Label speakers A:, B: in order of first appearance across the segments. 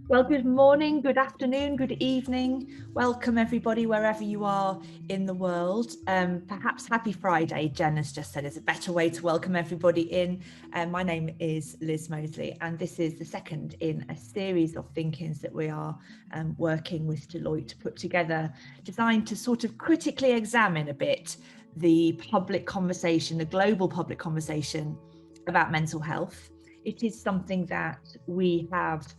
A: Well, good morning, good afternoon, good evening. Welcome, everybody, wherever you are in the world. Perhaps happy Friday, Jen has just said, is a better way to welcome everybody in. My name is Liz Moseley, and this is the second in a series of ThinkIns that we are working with Deloitte to put together, designed to sort of critically examine a bit the public conversation, the global public conversation about mental health. It is something that we have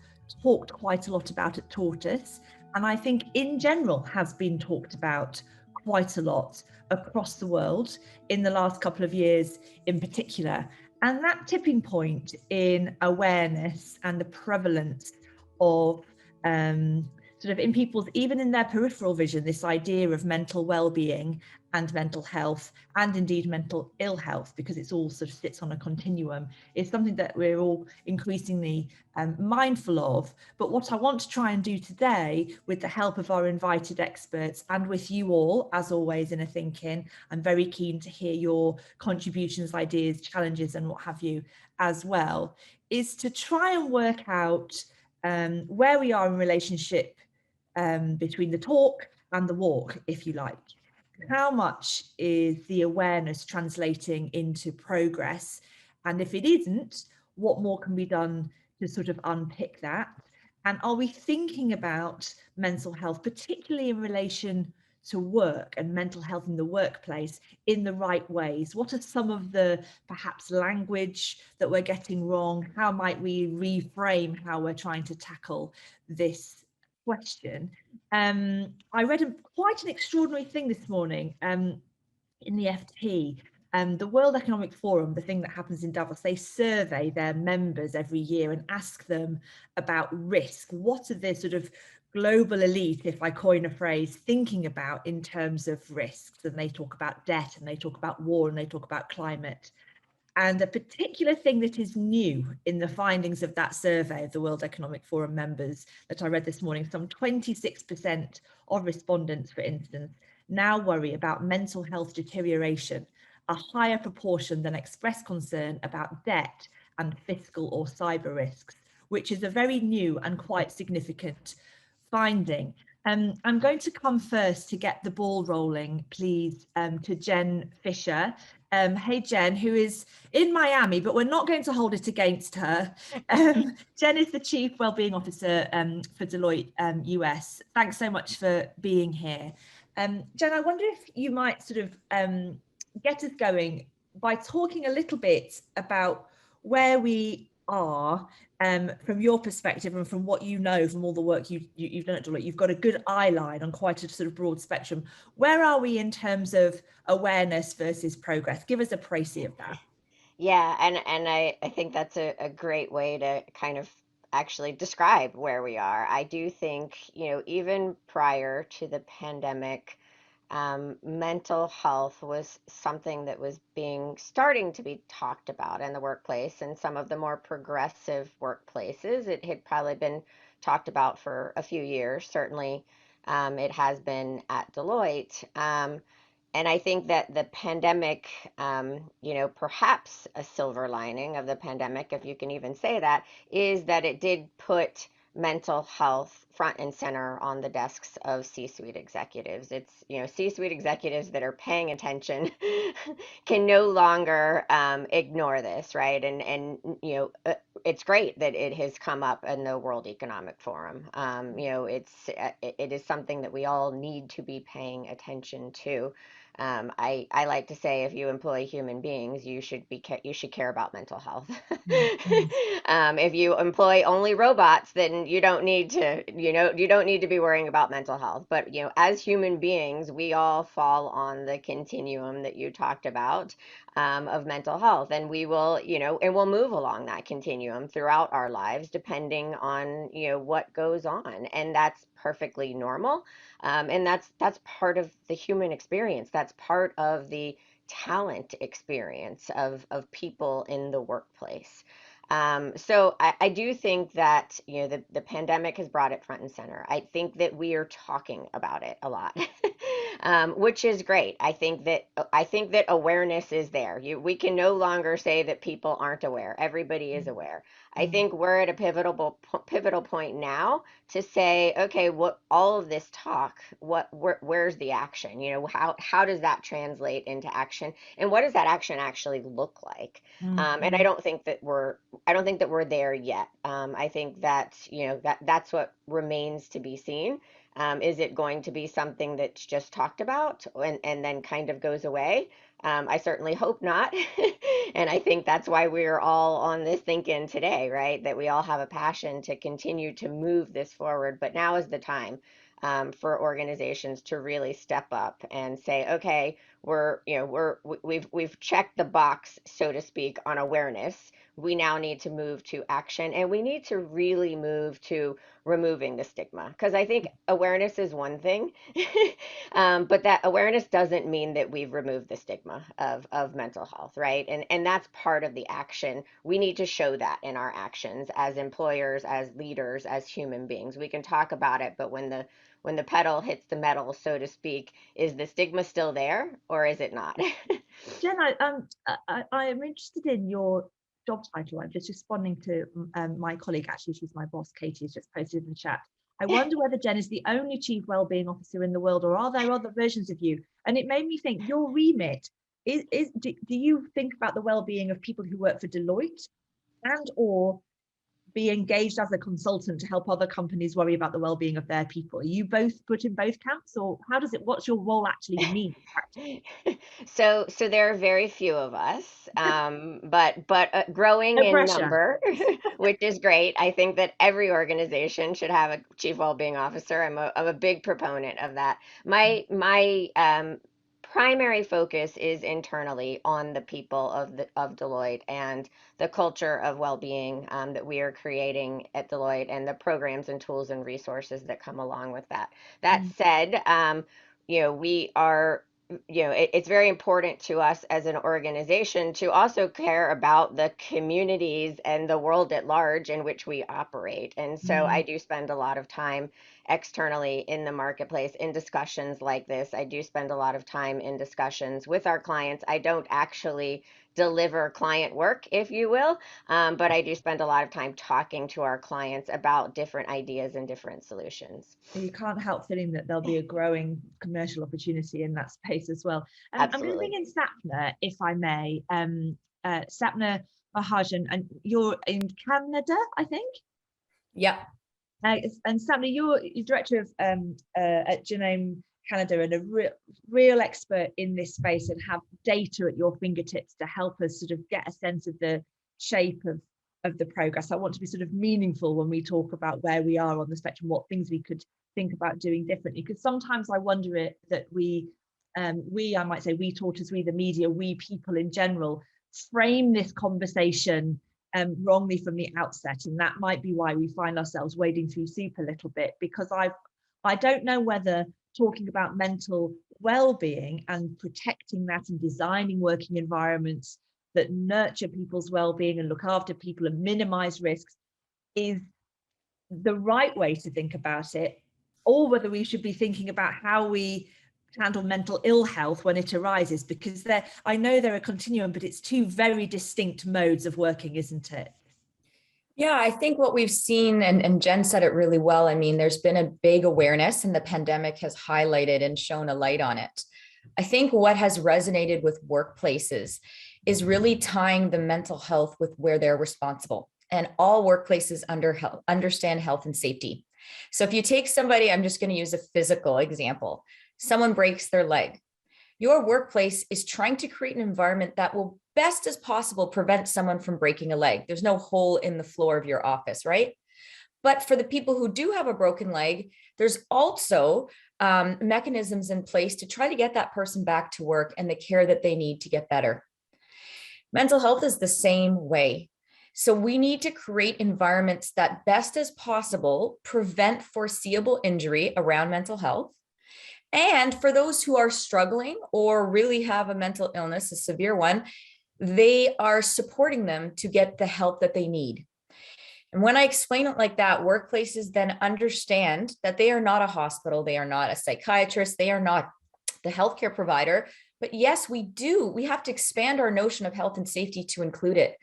A: talked quite a lot about at Tortoise, and I think in general has been talked about quite a lot across the world in the last couple of years in particular. And that tipping point in awareness and the prevalence of sort of in people's, even in their peripheral vision, this idea of mental well-being and mental health, and indeed mental ill health, because it's all sort of sits on a continuum, is something that we're all increasingly mindful of. But what I want to try and do today, with the help of our invited experts and with you all, as always in a ThinkIn, I'm very keen to hear your contributions, ideas, challenges, and what have you as well, is to try and work out where we are in relationship between the talk and the walk, if you like. How much is the awareness translating into progress? And if it isn't, what more can be done to sort of unpick that? And are we thinking about mental health, particularly in relation to work and mental health in the workplace, in the right ways? What are some of the perhaps language that we're getting wrong? How might we reframe how we're trying to tackle this question? I read quite an extraordinary thing this morning in the FT. The World Economic Forum, the thing that happens in Davos, they survey their members every year and ask them about risk. What are the sort of global elite, if I coin a phrase, thinking about in terms of risks? And they talk about debt, and they talk about war, and they talk about climate. And a particular thing that is new in the findings of that survey of the World Economic Forum members that I read this morning, some 26% of respondents, for instance, now worry about mental health deterioration, a higher proportion than express concern about debt and fiscal or cyber risks, which is a very new and quite significant finding. I'm going to come first to get the ball rolling, please, to Jen Fisher. Hey, Jen, who is in Miami, but we're not going to hold it against her. Jen is the Chief Wellbeing Officer for Deloitte US. Thanks so much for being here. Jen, I wonder if you might sort of get us going by talking a little bit about where we are from your perspective and from what you know from all the work you've done at Deloitte. You've got a good eye line on quite a sort of broad spectrum. Where are we in terms of awareness versus progress? Give us a précis of that.
B: Yeah, and I think that's a great way to kind of actually describe where we are. I do think, even prior to the pandemic, mental health was something that was being starting to be talked about in the workplace. And some of the more progressive workplaces, it had probably been talked about for a few years. Certainly, it has been at Deloitte. And I think that the pandemic, perhaps a silver lining of the pandemic, if you can even say that, is that it did put mental health front and center on the desks of C-suite executives. It's, C-suite executives that are paying attention can no longer ignore this, right? It's great that it has come up in the World Economic Forum. It is something that we all need to be paying attention to. I like to say if you employ human beings, you should care about mental health.
A: Mm.
B: If you employ only robots, then you don't need to be worrying about mental health. But as human beings, we all fall on the continuum that you talked about of mental health, and we'll move along that continuum throughout our lives, depending on what goes on, and that's perfectly normal. And that's part of the human experience. That's part of the talent experience of people in the workplace. So I do think that the pandemic has brought it front and center. I think that we are talking about it a lot. which is great. I think that awareness is there. We can no longer say that people aren't aware. Everybody is aware. I
A: Mm,
B: think we're at a pivotal point now to say, okay, what all of this talk, where's the action? How does that translate into action, and what does that action actually look like? And
A: mm,
B: I don't think that we're there yet. I think that that's what remains to be seen. Is it going to be something that's just talked about and then kind of goes away? I certainly hope not. And I think that's why we're all on this ThinkIn today, right? That we all have a passion to continue to move this forward. But now is the time for organizations to really step up and say, okay, we've checked the box, so to speak, on awareness. We now need to move to action, and we need to really move to removing the stigma, because I think awareness is one thing, but that awareness doesn't mean that we've removed the stigma of mental health, right? And that's part of the action. We need to show that in our actions as employers, as leaders, as human beings. We can talk about it, but when the pedal hits the metal, so to speak, is the stigma still there or is it not?
A: Jen, I am interested in your job title. I'm just responding to my colleague, actually, she's my boss, Katie, has just posted in the chat. I wonder whether Jen is the only chief wellbeing officer in the world, or are there other versions of you? And it made me think, your remit do you think about the well-being of people who work for Deloitte, and or be engaged as a consultant to help other companies worry about the well-being of their people? Are you both put in both camps, or what's your role actually mean in practice?
B: So there are very few of us, but growing
A: No
B: in
A: pressure.
B: number, which is great. I think that every organization should have a chief well-being officer. I'm a big proponent of that. My primary focus is internally on the people of Deloitte and the culture of well-being that we are creating at Deloitte, and the programs and tools and resources that come along with that. That
A: Mm,
B: said, we are it's very important to us as an organization to also care about the communities and the world at large in which we operate. And so
A: mm.
B: I do spend a lot of time externally in the marketplace in discussions like this. I do spend a lot of time in discussions with our clients. I don't actually deliver client work, if you will, but I do spend a lot of time talking to our clients about different ideas and different solutions.
A: You can't help feeling that there'll be a growing commercial opportunity in that space as well. I'm going to bring
B: Absolutely.
A: in Sapna, if I may. Sapna Mahajan, and you're in Canada, I think.
C: Yeah.
A: And Sapna, you're director of at Genome Canada, and a real expert in this space, and have data at your fingertips to help us sort of get a sense of the shape of the progress. I want to be sort of meaningful when we talk about where we are on the spectrum, what things we could think about doing differently. Because sometimes I wonder that I might say we tortoise, we the media, we people in general, frame this conversation wrongly from the outset, and that might be why we find ourselves wading through soup a little bit, because I don't know whether talking about mental well-being and protecting that and designing working environments that nurture people's well-being and look after people and minimize risks is the right way to think about it, or whether we should be thinking about how we handle mental ill health when it arises, because I know they're a continuum, but it's two very distinct modes of working, isn't it?
C: Yeah, I think what we've seen, and Jen said it really well. I mean, there's been a big awareness, and the pandemic has highlighted and shown a light on it. I think what has resonated with workplaces is really tying the mental health with where they're responsible. And all workplaces understand health and safety. So if you take somebody, I'm just going to use a physical example. Someone breaks their leg. Your workplace is trying to create an environment that will best as possible prevent someone from breaking a leg. There's no hole in the floor of your office, right? But for the people who do have a broken leg, there's also mechanisms in place to try to get that person back to work and the care that they need to get better. Mental health is the same way. So we need to create environments that best as possible prevent foreseeable injury around mental health. And for those who are struggling or really have a mental illness, a severe one, they are supporting them to get the help that they need. And when I explain it like that, workplaces then understand that they are not a hospital, they are not a psychiatrist, they are not the healthcare provider. But yes, we have to expand our notion of health and safety to include it.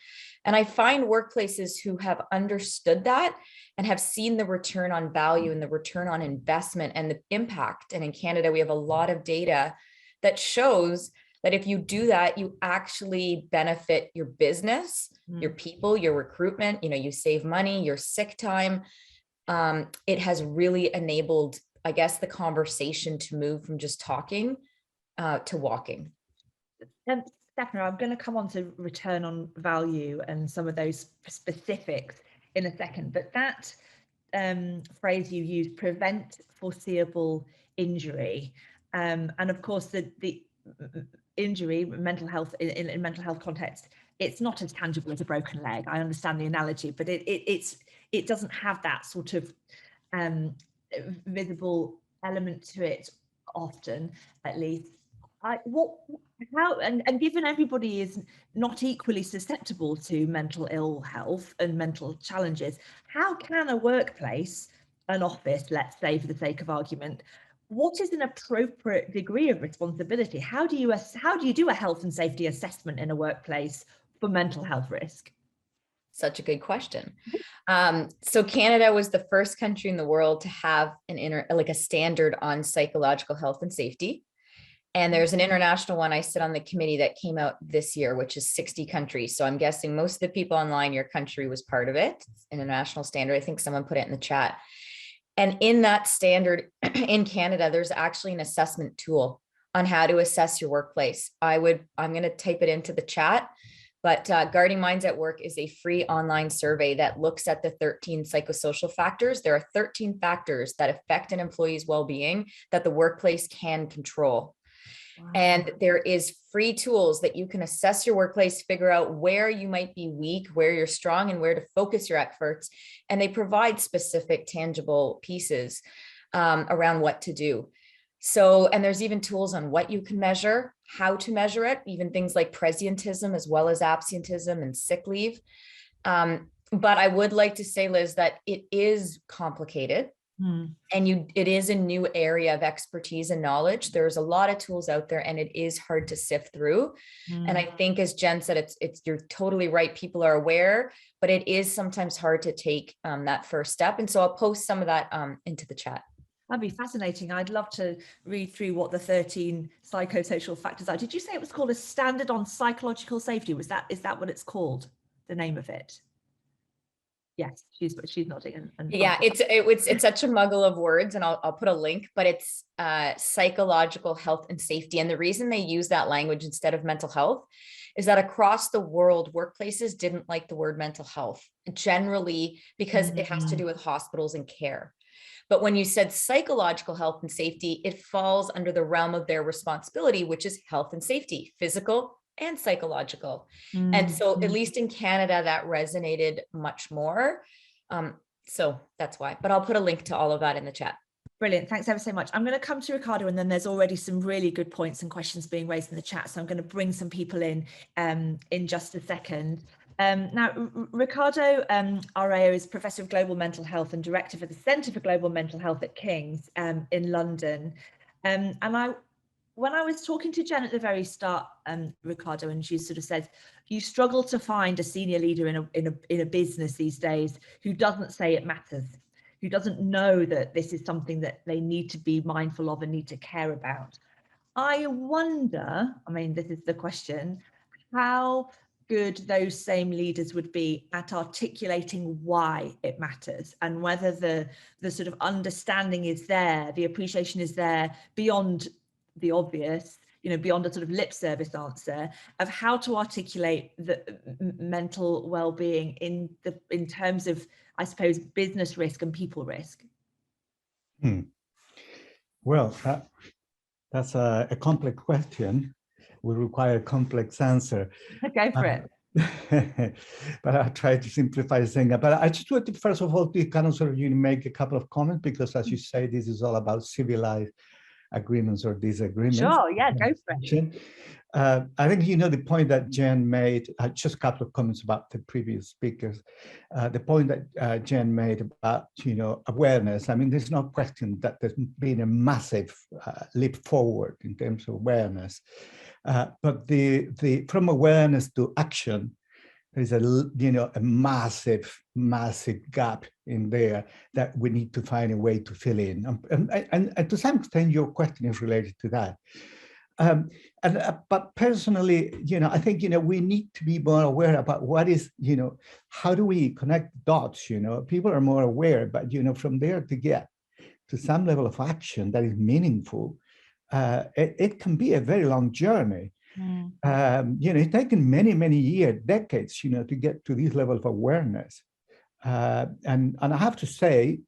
C: And I find workplaces who have understood that and have seen the return on value and the return on investment and the impact. And in Canada, we have a lot of data that shows that if you do that, you actually benefit your business, your people, your recruitment, you save money, your sick time. It has really enabled, I guess, the conversation to move from just talking to walking.
A: Stephanie, I'm going to come on to return on value and some of those specifics in a second, but that phrase you use, prevent foreseeable injury, and of course the injury, mental health in mental health context, it's not as tangible as a broken leg. I understand the analogy, but it doesn't have that sort of visible element to it often, at least. Given everybody is not equally susceptible to mental ill health and mental challenges, how can a workplace, an office, let's say for the sake of argument, what is an appropriate degree of responsibility? How do you do a health and safety assessment in a workplace for mental health risk?
C: Such a good question. So Canada was the first country in the world to have a standard on psychological health and safety. And there's an international one. I sit on the committee that came out this year, which is 60 countries. So I'm guessing most of the people online, your country was part of it. It's an international standard. I think someone put it in the chat. And in that standard in Canada, there's actually an assessment tool on how to assess your workplace. I'm going to type it into the chat, but Guarding Minds at Work is a free online survey that looks at the 13 psychosocial factors. There are 13 factors that affect an employee's well-being that the workplace can control. Wow. And there is free tools that you can assess your workplace, figure out where you might be weak, where you're strong, and where to focus your efforts. And they provide specific, tangible pieces around what to do. So, and there's even tools on what you can measure, how to measure it, even things like presenteeism as well as absenteeism and sick leave. But I would like to say, Liz, that it is complicated. And it is a new area of expertise and knowledge. There's a lot of tools out there and it is hard to sift through. And I think, as Jen said, you're totally right. People are aware, but it is sometimes hard to take that first step. And so I'll post some of that into the chat.
A: That'd be fascinating. I'd love to read through what the 13 psychosocial factors are. Did you say it was called a standard on psychological safety? Is that what it's called? The name of it? Yes, she's nodding. And
C: yeah, it's such a muggle of words, and I'll put a link, but it's psychological health and safety. And the reason they use that language instead of mental health is that across the world, workplaces didn't like the word mental health generally because it has to do with hospitals and care. But when you said psychological health and safety, it falls under the realm of their responsibility, which is health and safety, physical and psychological. And so at least in Canada, that resonated much more. So that's why, but I'll put a link to all of that in the chat.
A: Brilliant. Thanks ever so much. I'm going to come to Ricardo, and then there's already some really good points and questions being raised in the chat. So I'm going to bring some people in just a second. Now, Ricardo Araya is Professor of Global Mental Health and Director for the Centre for Global Mental Health at King's in London. When I was talking to Jen at the very start, Ricardo, and she sort of said, you struggle to find a senior leader in a business these days who doesn't say it matters, who doesn't know that this is something that they need to be mindful of and need to care about. I wonder, this is the question, how good those same leaders would be at articulating why it matters, and whether the sort of understanding is there, the appreciation is there beyond the obvious, beyond a sort of lip service answer of how to articulate the mental well-being in terms of, I suppose, business risk and people risk.
D: Well, that's a complex question. Will require a complex answer.
A: Go for it.
D: But I'll try to simplify the thing. But I just want to, first of all, to kind of sort of make a couple of comments, because as you say, this is all about civilized agreements or disagreements.
A: Sure, yeah, go for it.
D: I think, the point that Jen made, just a couple of comments about the previous speakers. The point that Jen made about, awareness. I mean, there's no question that there's been a massive leap forward in terms of awareness. But from awareness to action, there's a massive gap in there that we need to find a way to fill in. And to some extent, your question is related to that. But personally, I think, we need to be more aware about what is, how do we connect dots? People are more aware, but, from there to get to some level of action that is meaningful, it can be a very long journey. It's taken many years, decades, to get to this level of awareness. And I have to say,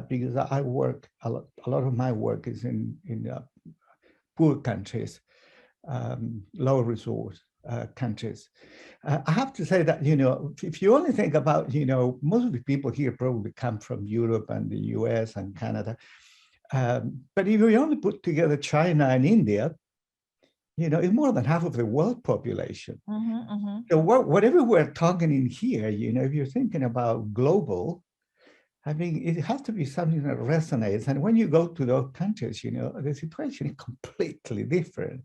D: because I work, a lot of my work is in poor countries, low resource countries. I have to say that, if you only think about, most of the people here probably come from Europe and the US and Canada. But if we only put together China and India, it's more than half of the world population. So whatever we're talking in here, if you're thinking about global, I mean, it has to be something that resonates. And when you go to those countries, the situation is completely different.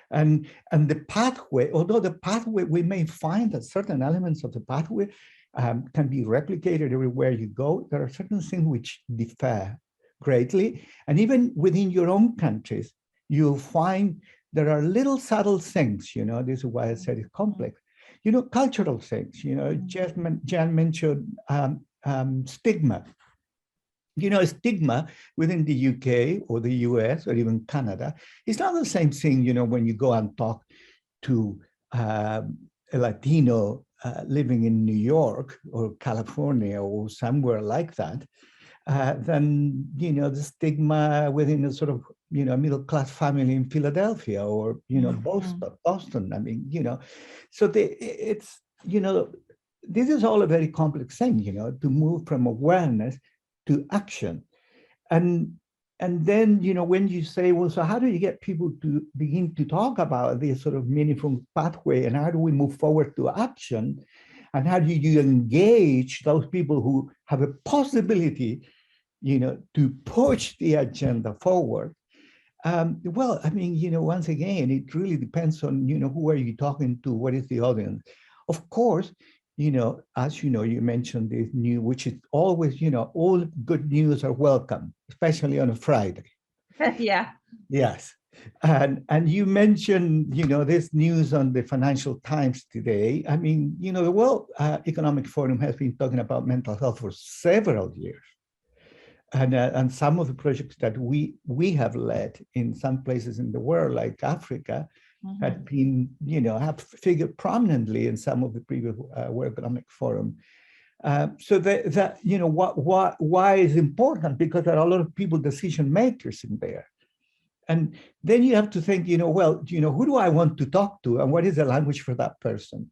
D: And the pathway, although the pathway, we may find that certain elements of the pathway can be replicated everywhere you go, there are certain things which differ greatly. And even within your own countries, you'll find there are little subtle things, this is why I said it's complex, cultural things, Jan mentioned stigma. Stigma within the UK or the US or even Canada, it's not the same thing, when you go and talk to a Latino living in New York or California or somewhere like that, than, the stigma within a sort of, middle-class family in Philadelphia or, Boston. I mean, so it's, this is all a very complex thing, to move from awareness to action. And then, when you say, well, so how do you get people to begin to talk about this sort of meaningful pathway, and how do we move forward to action? And how do you engage those people who have a possibility, to push the agenda forward? Well, I mean, once again, it really depends on, who are you talking to? What is the audience? Of course, as you mentioned this news, which is always, all good news are welcome, especially on a Friday.
A: Yeah.
D: Yes. And you mentioned, this news on the Financial Times today. I mean, the World Economic Forum has been talking about mental health for several years. And some of the projects that we have led in some places in the world, like Africa, had been, have figured prominently in some of the previous World Economic Forum. So that why is important? Because there are a lot of people, decision makers in there. And then you have to think, well, who do I want to talk to, and what is the language for that person?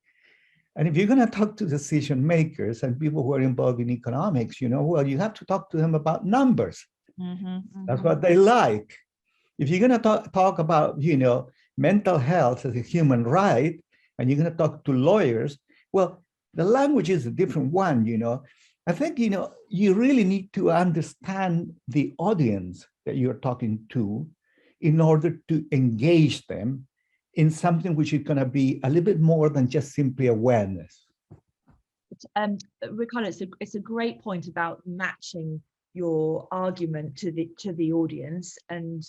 D: And if you're going to talk to decision makers and people who are involved in economics, well, you have to talk to them about numbers. That's what they like. If you're going to talk about, mental health as a human right, and you're going to talk to lawyers, well, the language is a different one, I think, you really need to understand the audience that you're talking to in order to engage them in something which is going to be a little bit more than just simply awareness.
A: Ricardo, it's a great point about matching your argument to the audience, and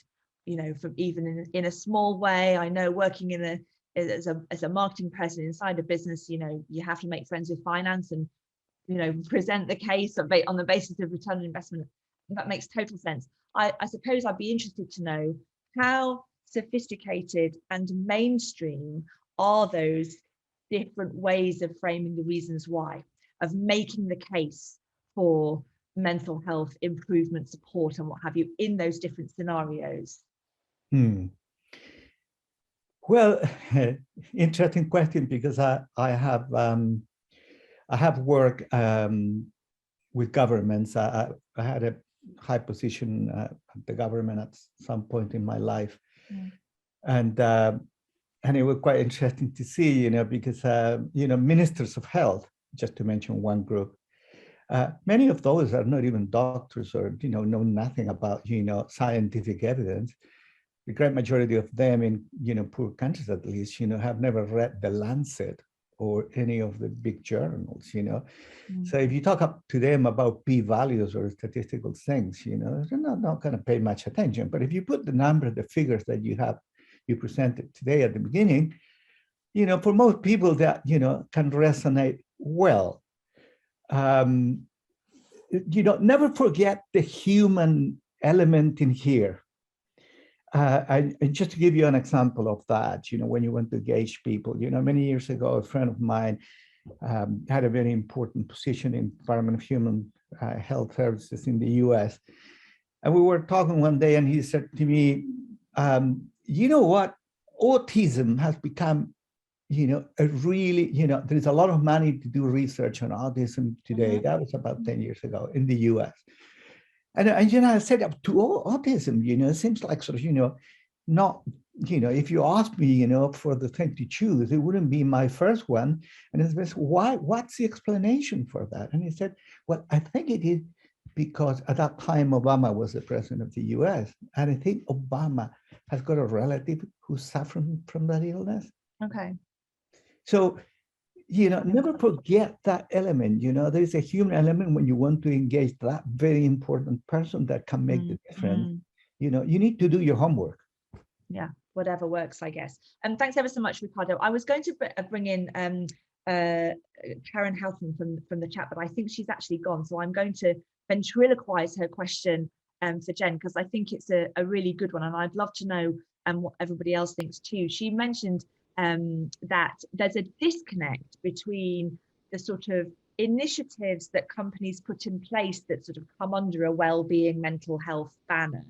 A: from even in a small way. I know working as a marketing person inside a business, you have to make friends with finance and present the case on the basis of return on investment. That makes total sense. I suppose I'd be interested to know how sophisticated and mainstream are those different ways of framing the reasons why, of making the case for mental health improvement, support, and what have you in those different scenarios?
D: Well, interesting question, because I have worked with governments. I had a high position at the government at some point in my life.
A: Mm.
D: And it was quite interesting to see, because, ministers of health, just to mention one group, many of those are not even doctors or, know nothing about, scientific evidence. The great majority of them in, poor countries at least, have never read The Lancet or any of the big journals,
A: Mm.
D: So if you talk up to them about p-values or statistical things, they're not going to pay much attention. But if you put the number, the figures that you presented today at the beginning, for most people that, can resonate well. Never forget the human element in here. And just to give you an example of that, when you want to gauge people, many years ago, a friend of mine had a very important position in Department of Human Health Services in the US. And we were talking one day and he said to me, you know what? Autism has become, a really, there's a lot of money to do research on autism today. That was about 10 years ago in the US. And I said to autism, it seems like sort of, not, if you ask me, for the thing to choose, it wouldn't be my first one. And it's just, what's the explanation for that? And he said, well, I think it is because at that time, Obama was the president of the US. And I think Obama has got a relative who's suffering from that illness.
A: Okay.
D: So, never forget that element. There's a human element when you want to engage that very important person that can make the difference. You need to do your homework.
A: Yeah, whatever works, I guess. And thanks ever so much, Ricardo. I was going to bring in Karen Houghton from the chat, but I think she's actually gone. So I'm going to ventriloquize her question for Jen, because I think it's a really good one. And I'd love to know what everybody else thinks too. She mentioned that there's a disconnect between the sort of initiatives that companies put in place that sort of come under a well-being mental health banner,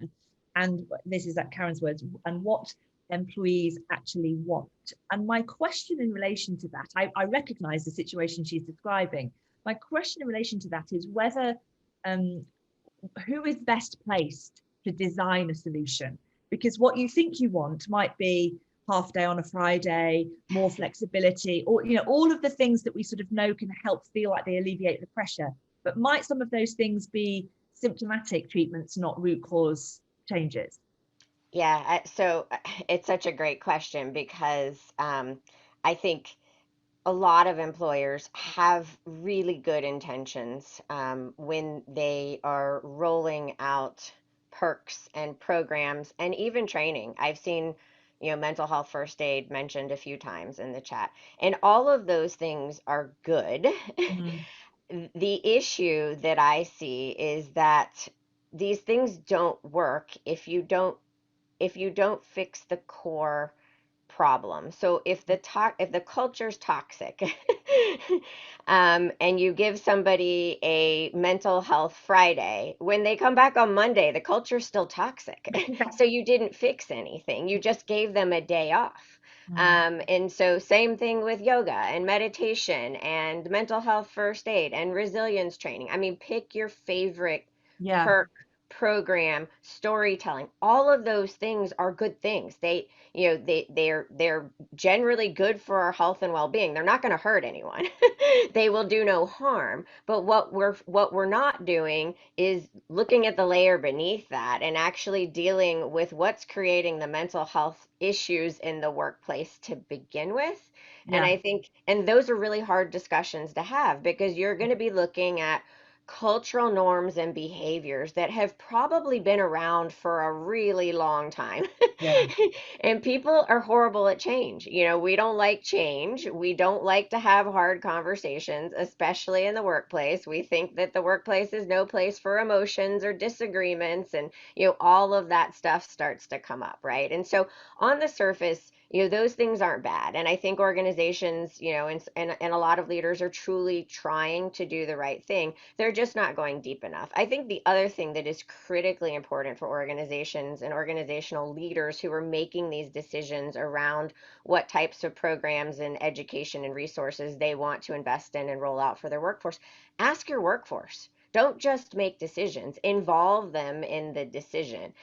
A: and this is at Karen's words, and what employees actually want. And my question in relation to that, I recognize the situation she's describing. My question in relation to that is whether who is best placed to design a solution, because what you think you want might be half day on a Friday, more flexibility, or all of the things that we sort of know can help feel like they alleviate the pressure. But might some of those things be symptomatic treatments, not root cause changes?
B: Yeah, so it's such a great question because I think a lot of employers have really good intentions when they are rolling out perks and programs and even training. I've seen, mental health first aid mentioned a few times in the chat, and all of those things are good. The issue that I see is that these things don't work if you don't fix the core problem. So if the culture's toxic, and you give somebody a mental health Friday, when they come back on Monday, the culture's still toxic. So you didn't fix anything. You just gave them a day off. And so same thing with yoga and meditation and mental health first aid and resilience training. I mean, pick your favorite perk, program, storytelling. All of those things are good things. They're generally good for our health and well-being. They're not going to hurt anyone. They will do no harm. But what we're not doing is looking at the layer beneath that and actually dealing with what's creating the mental health issues in the workplace to begin with. And I think, and those are really hard discussions to have because you're going to be looking at cultural norms and behaviors that have probably been around for a really long time. And people are horrible at change. We don't like change. We don't like to have hard conversations, especially in the workplace. We think that the workplace is no place for emotions or disagreements, and all of that stuff starts to come up, right? And so on the surface, those things aren't bad. And I think organizations, and a lot of leaders are truly trying to do the right thing. They're just not going deep enough. I think the other thing that is critically important for organizations and organizational leaders who are making these decisions around what types of programs and education and resources they want to invest in and roll out for their workforce, ask your workforce. Don't just make decisions, involve them in the decision.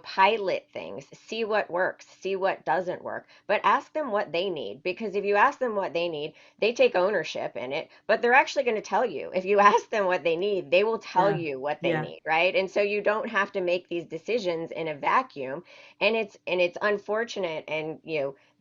B: Pilot things, see what works, see what doesn't work, but ask them what they need. Because if you ask them what they need, they take ownership in it, but they're actually going to tell you. If you ask them what they need, they will tell you what they need, right? And so you don't have to make these decisions in a vacuum. And it's unfortunate and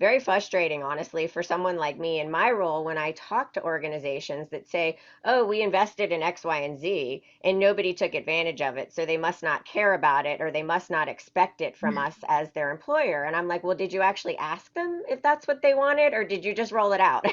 B: very frustrating, honestly, for someone like me in my role when I talk to organizations that say, oh, we invested in X, Y, and Z, and nobody took advantage of it, so they must not care about it, or they must not expect it from us as their employer. And I'm like, well, did you actually ask them if that's what they wanted, or did you just roll it out?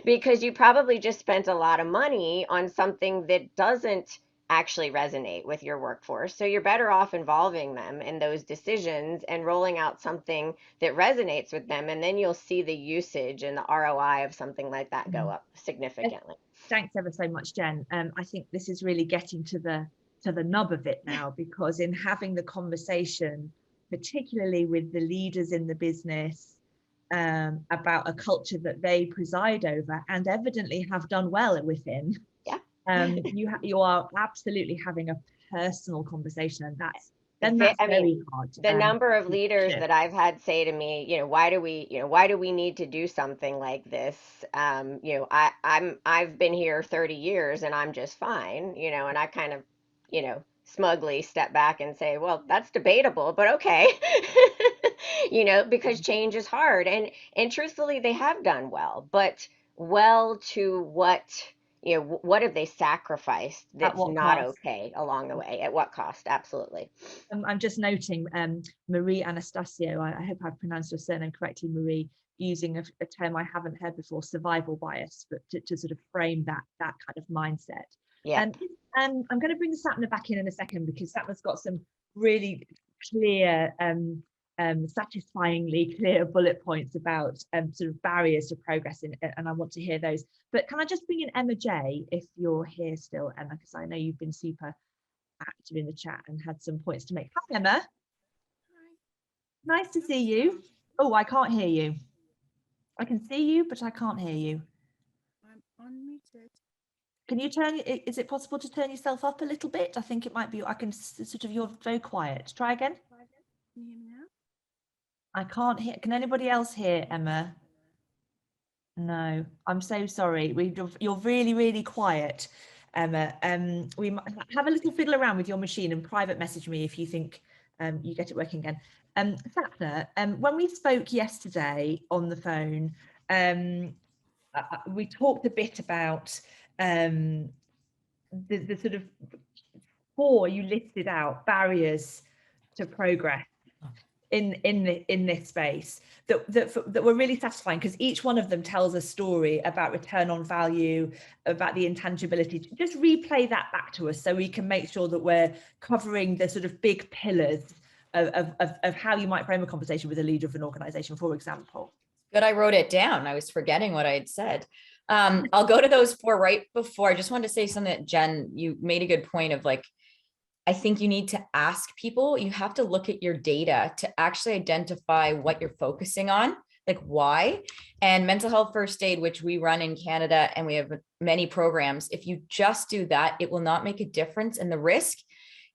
B: Because you probably just spent a lot of money on something that doesn't actually resonate with your workforce. So you're better off involving them in those decisions and rolling out something that resonates with them. And then you'll see the usage and the ROI of something like that go up significantly.
A: Thanks ever so much, Jen. I think this is really getting to the nub of it now, because in having the conversation, particularly with the leaders in the business, about a culture that they preside over and evidently have done well within. You are absolutely having a personal conversation, and that's very hard.
B: The number of leaders that I've had say to me, why do we need to do something like this? I've been here 30 years and I'm just fine, and I kind of, smugly step back and say, well, that's debatable, but okay. Because change is hard, and truthfully, they have done well, but to what have they sacrificed that's not okay along the way? At what cost? Absolutely.
A: I'm just noting Marie Anastasio, I hope I've pronounced your surname correctly, Marie, using a term I haven't heard before, survival bias, but to sort of frame that kind of mindset.
B: Yeah.
A: And I'm going to bring Sapna back in a second, because Sapna's got some really clear, satisfyingly clear bullet points about sort of barriers to progress, and I want to hear those. But can I just bring in Emma J, if you're here still, Emma, because I know you've been super active in the chat and had some points to make. Hi, Emma. Hi. Nice to see you. Oh, I can't hear you. I can see you, but I can't hear you.
E: I'm unmuted.
A: Can you turn, is it possible to turn yourself up a little bit? I think it might be, I can sort of, you're very quiet. Try again.
E: Can you hear me now?
A: I can't hear. Can anybody else hear, Emma? No, I'm so sorry. You're really, really quiet, Emma. We might have a little fiddle around with your machine and private message me if you think you get it working again. Sapna, when we spoke yesterday on the phone, we talked a bit about the sort of 4 you listed out barriers to progress in this space that were really satisfying, because each one of them tells a story about return on value, about the intangibility. Just replay that back to us so we can make sure that we're covering the sort of big pillars of how you might frame a conversation with a leader of an organization, for example.
C: Good, I wrote it down. I was forgetting what I had said. I'll go to those 4 right before. I just wanted to say something that Jen, you made a good point of, like, I think you need to ask people, you have to look at your data to actually identify what you're focusing on, like why. And mental health first aid, which we run in Canada, and we have many programs, if you just do that, it will not make a difference. And the risk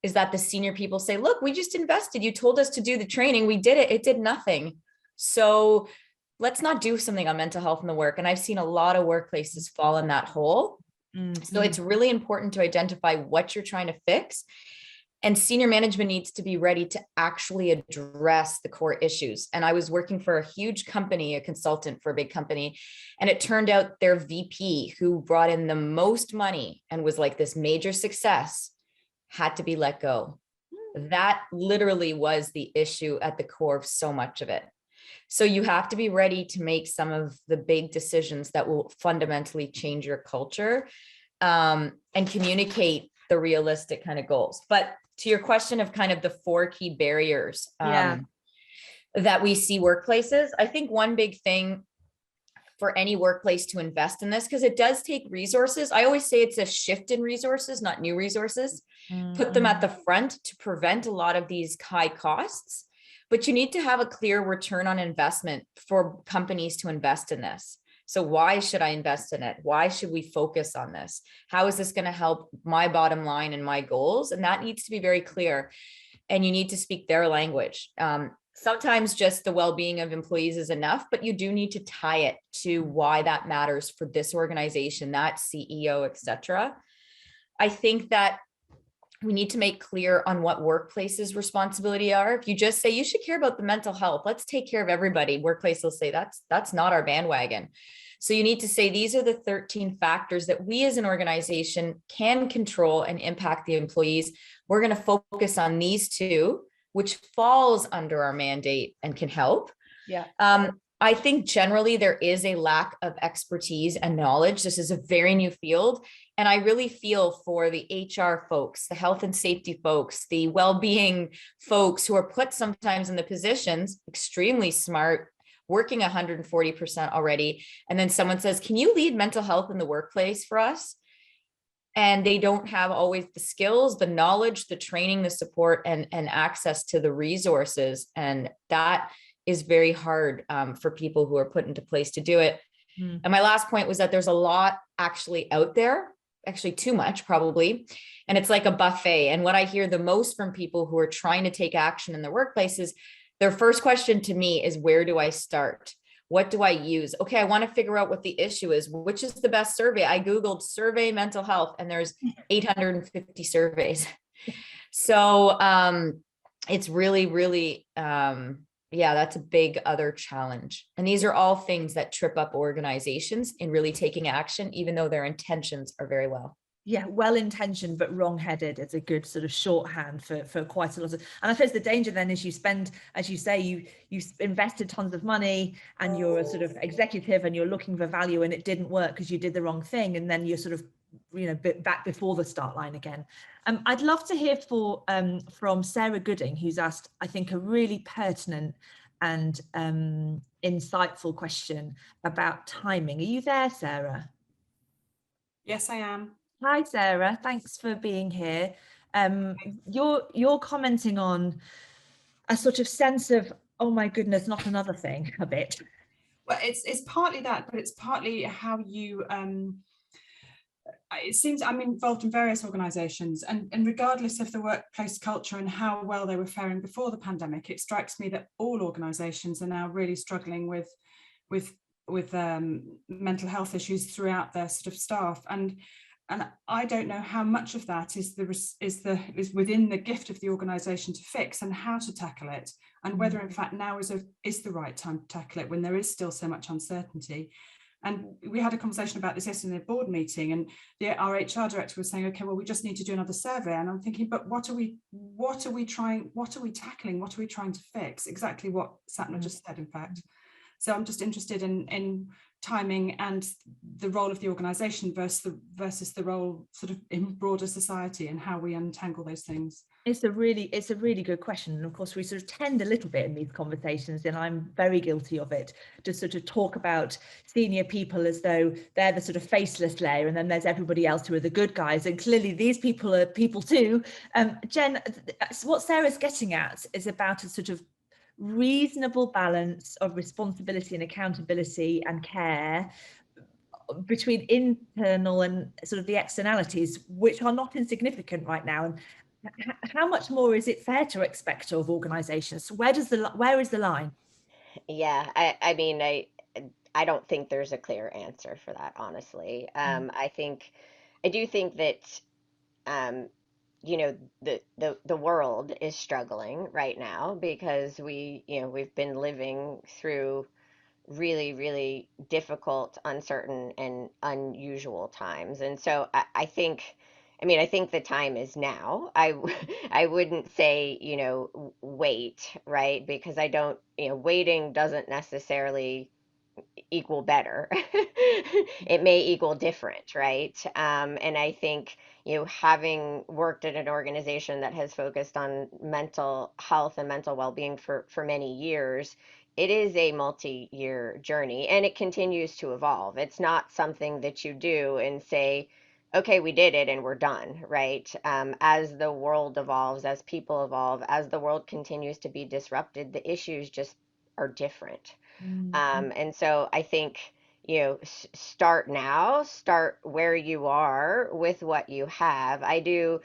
C: is that the senior people say, look, we just invested. You told us to do the training. We did it. It did nothing. So let's not do something on mental health in the work. And I've seen a lot of workplaces fall in that hole. Mm-hmm. So it's really important to identify what you're trying to fix. And senior management needs to be ready to actually address the core issues. And I was working for a huge company, a consultant for a big company, and it turned out their VP, who brought in the most money and was like this major success, had to be let go. That literally was the issue at the core of so much of it. So you have to be ready to make some of the big decisions that will fundamentally change your culture, and communicate the realistic kind of goals. But to your question of kind of the 4 key barriers that we see workplaces, I think one big thing for any workplace to invest in this, because it does take resources. I always say it's a shift in resources, not new resources. Mm-hmm. Put them at the front to prevent a lot of these high costs. But you need to have a clear return on investment for companies to invest in this. So why should I invest in it? Why should we focus on this? How is this going to help my bottom line and my goals? And that needs to be very clear. And you need to speak their language. Sometimes just the well-being of employees is enough, but you do need to tie it to why that matters for this organization, that CEO, et cetera. I think that we need to make clear on what workplaces' responsibility are. If you just say you should care about the mental health, let's take care of everybody, workplace will say that's not our bandwagon. So you need to say these are the 13 factors that we as an organization can control and impact the employees. We're going to focus on these two, which falls under our mandate and can help.
A: Yeah.
C: I think generally there is a lack of expertise and knowledge. This is a very new field. And I really feel for the HR folks, the health and safety folks, the well-being folks who are put sometimes in the positions, extremely smart, working 140% already. And then someone says, can you lead mental health in the workplace for us? And they don't have always the skills, the knowledge, the training, the support, and access to the resources. And that is very hard for people who are put into place to do it. And my last point was that there's a lot actually out there, actually too much probably. And it's like a buffet. And what I hear the most from people who are trying to take action in their workplaces, their first question to me is, where do I start? What do I use? Okay, I want to figure out what the issue is. Which is the best survey? I Googled survey mental health and there's 850 surveys. So it's really, really, yeah, that's a big other challenge. And these are all things that trip up organizations in really taking action, even though their intentions are very well.
A: Yeah, well-intentioned but wrong-headed is a good sort of shorthand for quite a lot of. And I suppose the danger then is you spend, as you say, you invested tons of money and you're a sort of executive and you're looking for value and it didn't work because you did the wrong thing, and then you're sort of, you know, back before the start line again. I'd love to hear from Sarah Gooding, who's asked, I think, a really pertinent and insightful question about timing. Are you there, Sarah?
E: Yes, I am.
A: Hi, Sarah. Thanks for being here. You're commenting on a sort of sense of, oh my goodness, not another thing, a bit.
E: Well, it's partly that, but it's partly how you. It seems I'm involved in various organisations, and regardless of the workplace culture and how well they were faring before the pandemic, it strikes me that all organisations are now really struggling with mental health issues throughout their sort of staff, and I don't know how much of that is within the gift of the organisation to fix, and how to tackle it, and whether in fact now is the right time to tackle it when there is still so much uncertainty. And we had a conversation about this yesterday in a board meeting, and our HR director was saying, okay, well, we just need to do another survey. And I'm thinking, but what are we tackling? What are we trying to fix? Exactly what Satna just said, in fact. So I'm just interested in timing and the role of the organisation versus the role sort of in broader society, and how we untangle those things.
A: It's a really good question. And of course, we sort of tend a little bit in these conversations, and I'm very guilty of it, to sort of talk about senior people as though they're the sort of faceless layer, and then there's everybody else who are the good guys. And clearly these people are people too. Jen, what Sarah's getting at is about a sort of reasonable balance of responsibility and accountability and care between internal and sort of the externalities, which are not insignificant right now. And how much more is it fair to expect of organizations? Where is the line?
B: Yeah, I mean, I don't think there's a clear answer for that, honestly. I do think that you know, the world is struggling right now because we've been living through really, really difficult, uncertain, and unusual times. And so I think the time is now. I wouldn't say, wait, right? Because I don't, waiting doesn't necessarily equal better. It may equal different, right? And I think, having worked at an organization that has focused on mental health and mental well-being for many years, it is a multi-year journey, and it continues to evolve. It's not something that you do and say, okay, we did it and we're done, right? As the world evolves, as people evolve, as the world continues to be disrupted, the issues just are different. And so I think, start now, start where you are with what you have. I do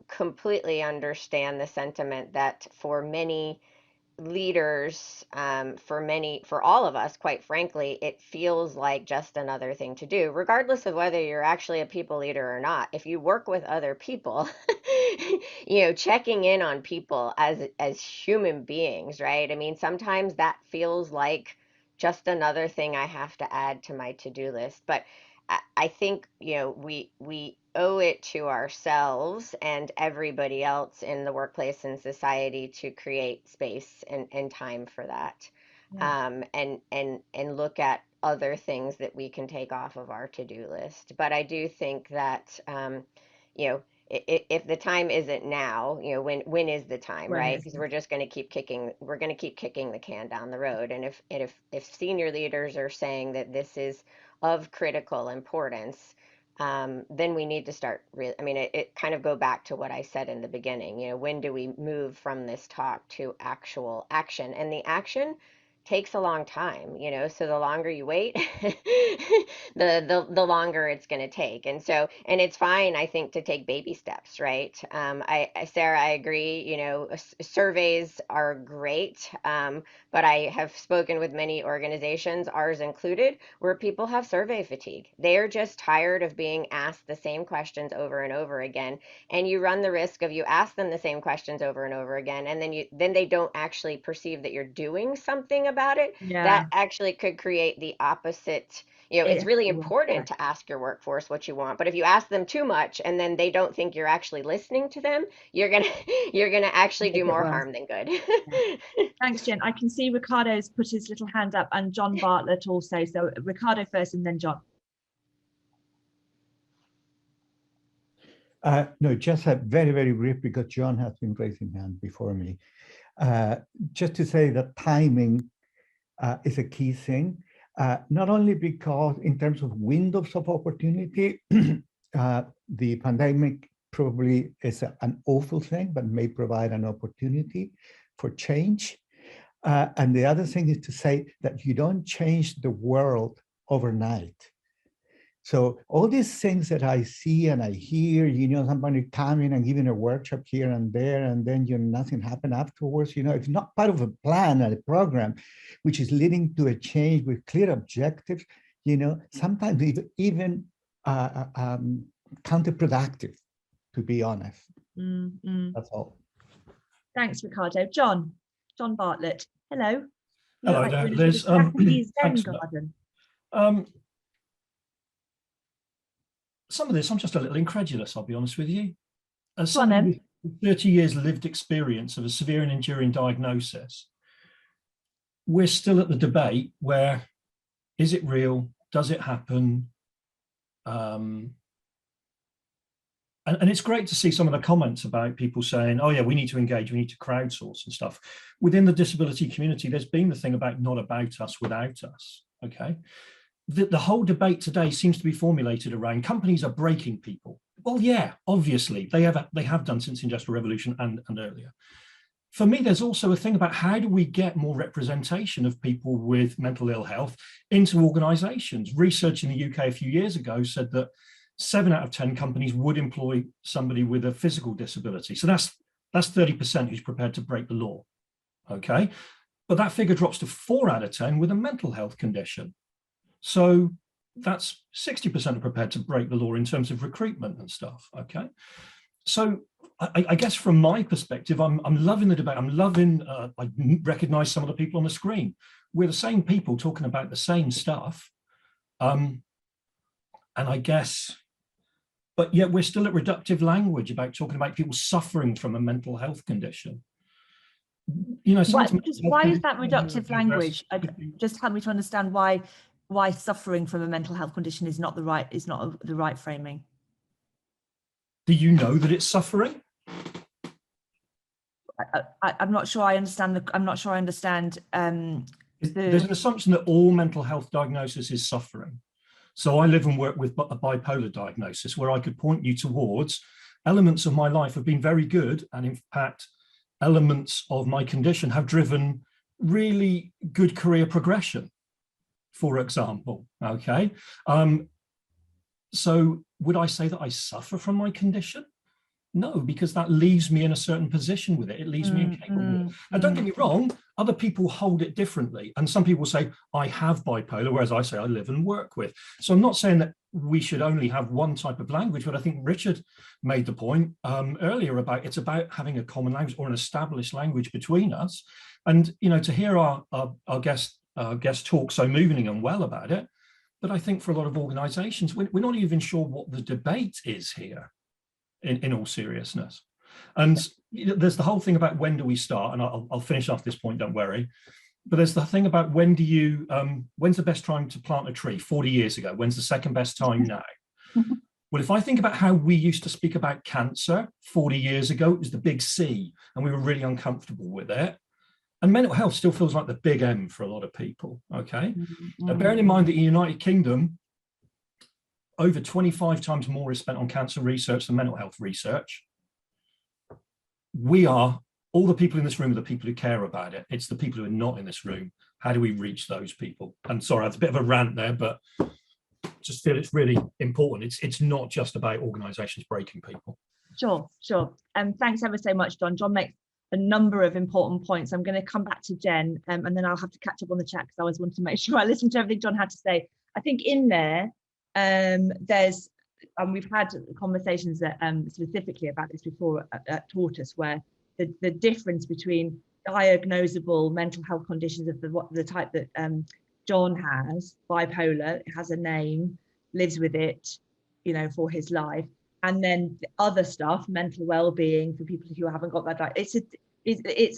B: completely understand the sentiment that for many leaders, for all of us, quite frankly, it feels like just another thing to do, regardless of whether you're actually a people leader or not. If you work with other people, checking in on people as human beings, right? I mean, sometimes that feels like just another thing I have to add to my to-do list. But I think, we owe it to ourselves and everybody else in the workplace and society to create space and time for that.
A: Yeah.
B: And look at other things that we can take off of our to-do list. But I do think that, if the time isn't now, when is the time,
A: When
B: right?
A: is
B: Because
A: it?
B: we're going to keep kicking the can down the road. And if senior leaders are saying that this is of critical importance, then we need to start I mean, it kind of go back to what I said in the beginning. When do we move from this talk to actual action? And the action takes a long time, so the longer you wait, the longer it's going to take. And it's fine, I think, to take baby steps, right? Sarah, I agree, surveys are great, but I have spoken with many organizations, ours included, where people have survey fatigue. They're just tired of being asked the same questions over and over again. And you run the risk of, you ask them the same questions over and over again, and then they don't actually perceive that you're doing something about it.
A: Yeah.
B: That actually could create the opposite. It's really important to ask your workforce what you want, but if you ask them too much and then they don't think you're actually listening to them, you're gonna actually do more harm than good.
A: Thanks, Jen. I can see Ricardo's put his little hand up, and John Bartlett also. So Ricardo first and then John.
D: No, just a very, very brief, because John has been raising hand before me. Just to say that timing is a key thing, not only because in terms of windows of opportunity, the pandemic probably is an awful thing, but may provide an opportunity for change. And the other thing is to say that you don't change the world overnight. So all these things that I see and I hear, somebody coming and giving a workshop here and there, and then nothing happened afterwards. It's not part of a plan and a program, which is leading to a change with clear objectives. Sometimes even counterproductive, to be honest. That's all.
A: Thanks, Ricardo. John Bartlett. Hello.
F: Hello there, Liz. Thanks for
A: garden.
F: Some of this, I'm just a little incredulous, I'll be honest with you. As somebody with 30 years lived experience of a severe and enduring diagnosis, we're still at the debate where, is it real? Does it happen? And it's great to see some of the comments about people saying, oh yeah, we need to engage, we need to crowdsource and stuff. Within the disability community, there's been the thing about not about us, without us, okay? The whole debate today seems to be formulated around companies are breaking people. Well, yeah, obviously, they have done since the Industrial Revolution and earlier. For me, there's also a thing about how do we get more representation of people with mental ill health into organizations. Research in the UK a few years ago said that 7 out of 10 companies would employ somebody with a physical disability. So that's 30% who's prepared to break the law, okay? But that figure drops to 4 out of 10 with a mental health condition. So that's 60% are prepared to break the law in terms of recruitment and stuff, okay? So I guess from my perspective, I'm loving the debate. I'm loving, I recognize some of the people on the screen. We're the same people talking about the same stuff. And I guess, but yet we're still at reductive language about talking about people suffering from a mental health condition.
A: Why is that reductive language? Just help me to understand why suffering from a mental health condition is not the right framing.
F: Do you know that it's suffering?
A: I'm not sure I understand.
F: There's an assumption that all mental health diagnosis is suffering. So I live and work with a bipolar diagnosis, where I could point you towards elements of my life have been very good, and in fact, elements of my condition have driven really good career progression. for example. Okay. So would I say that I suffer from my condition? No, because that leaves me in a certain position with it. It leaves me incapable. And don't get me wrong, other people hold it differently. And some people say, I have bipolar, whereas I say I live and work with. So I'm not saying that we should only have one type of language, but I think Richard made the point earlier about it's about having a common language or an established language between us. And, you know, to hear our guest talk so movingly and well about it, but I think for a lot of organizations, we're not even sure what the debate is here. In all seriousness. And there's the whole thing about when do we start, and I'll finish off this point, don't worry. But there's the thing about when do you, when's the best time to plant a tree? 40 years ago. When's the second best time now? Well, if I think about how we used to speak about cancer 40 years ago, it was the big C, and we were really uncomfortable with it. And mental health still feels like the big M for a lot of people, okay? Now, bearing in mind that in the United Kingdom, over 25 times more is spent on cancer research than mental health research. We are, all the people in this room are the people who care about it. It's the people who are not in this room. How do we reach those people? And sorry, that's a bit of a rant there, but just feel it's really important. It's not just about organizations breaking people.
A: Sure. Thanks ever so much, John. John makes a number of important points. I'm going to come back to Jen and then I'll have to catch up on the chat because I always want to make sure I listen to everything John had to say. I think in there, there's we've had conversations that specifically about this before at Tortoise, where the difference between diagnosable mental health conditions of the type that John has, bipolar, has a name, lives with it, you know, for his life, and then the other stuff, mental well-being for people who haven't got that. It's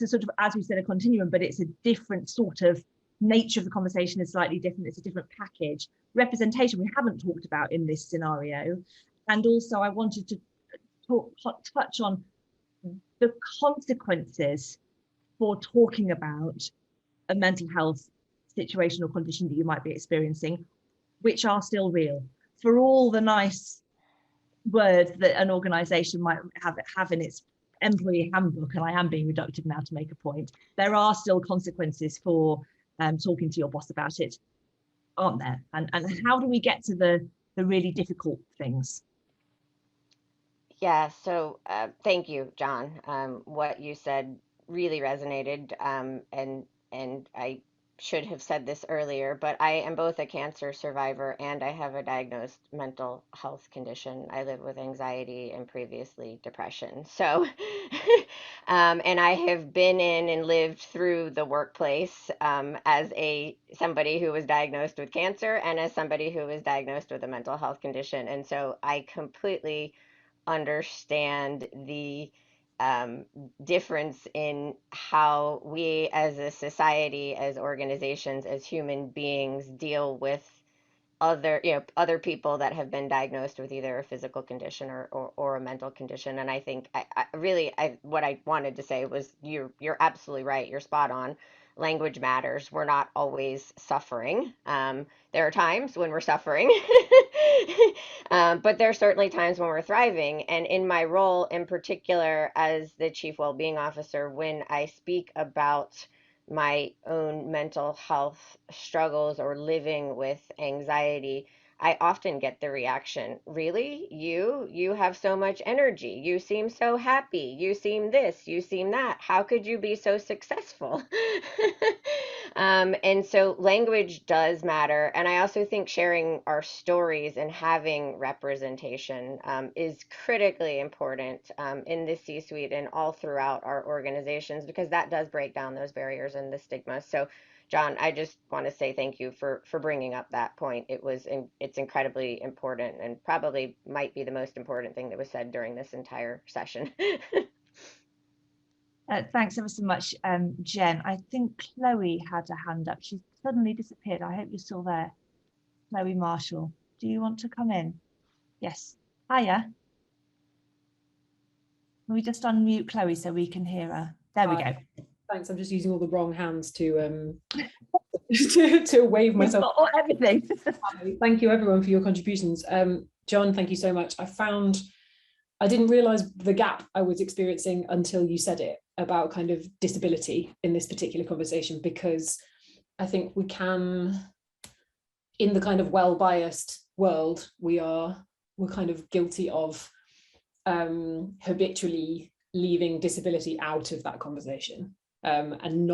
A: a sort of, as we said, a continuum, but it's a different sort of nature of the conversation is slightly different. It's a different package. Representation we haven't talked about in this scenario, and also I wanted to touch on the consequences for talking about a mental health situation or condition that you might be experiencing, which are still real. For all the nice words that an organization might have in its employee handbook, and I am being reductive now to make a point, there are still consequences for talking to your boss about it, aren't there? And how do we get to the really difficult things?
B: Yeah, so thank you, John. What you said really resonated, and I should have said this earlier, but I am both a cancer survivor and I have a diagnosed mental health condition. I live with anxiety and previously depression. So, and I have been in and lived through the workplace as somebody who was diagnosed with cancer and as somebody who was diagnosed with a mental health condition. And so I completely understand the difference in how we as a society, as organizations, as human beings deal with other people that have been diagnosed with either a physical condition or a mental condition. And I think what I wanted to say was you're absolutely right. You're spot on. Language matters. We're not always suffering. There are times when we're suffering, but there are certainly times when we're thriving. And in my role in particular as the Chief Wellbeing Officer, when I speak about my own mental health struggles or living with anxiety, I often get the reaction, really? You have so much energy. You seem so happy. You seem this, you seem that. How could you be so successful? And so language does matter. And I also think sharing our stories and having representation is critically important in the C-suite and all throughout our organizations, because that does break down those barriers and the stigma. So John, I just want to say thank you for bringing up that point. It's incredibly important and probably might be the most important thing that was said during this entire session.
A: Thanks ever so much, Jen. I think Chloe had a hand up. She suddenly disappeared. I hope you're still there. Chloe Marshall, do you want to come in? Yes. Hiya. Can we just unmute Chloe so we can hear her? There we go.
G: Thanks. I'm just using all the wrong hands to to wave myself.
A: Got everything.
G: Thank you everyone for your contributions. John, thank you so much. I didn't realize the gap I was experiencing until you said it about kind of disability in this particular conversation, because I think we can in the kind of well-biased world, we're kind of guilty of habitually leaving disability out of that conversation, and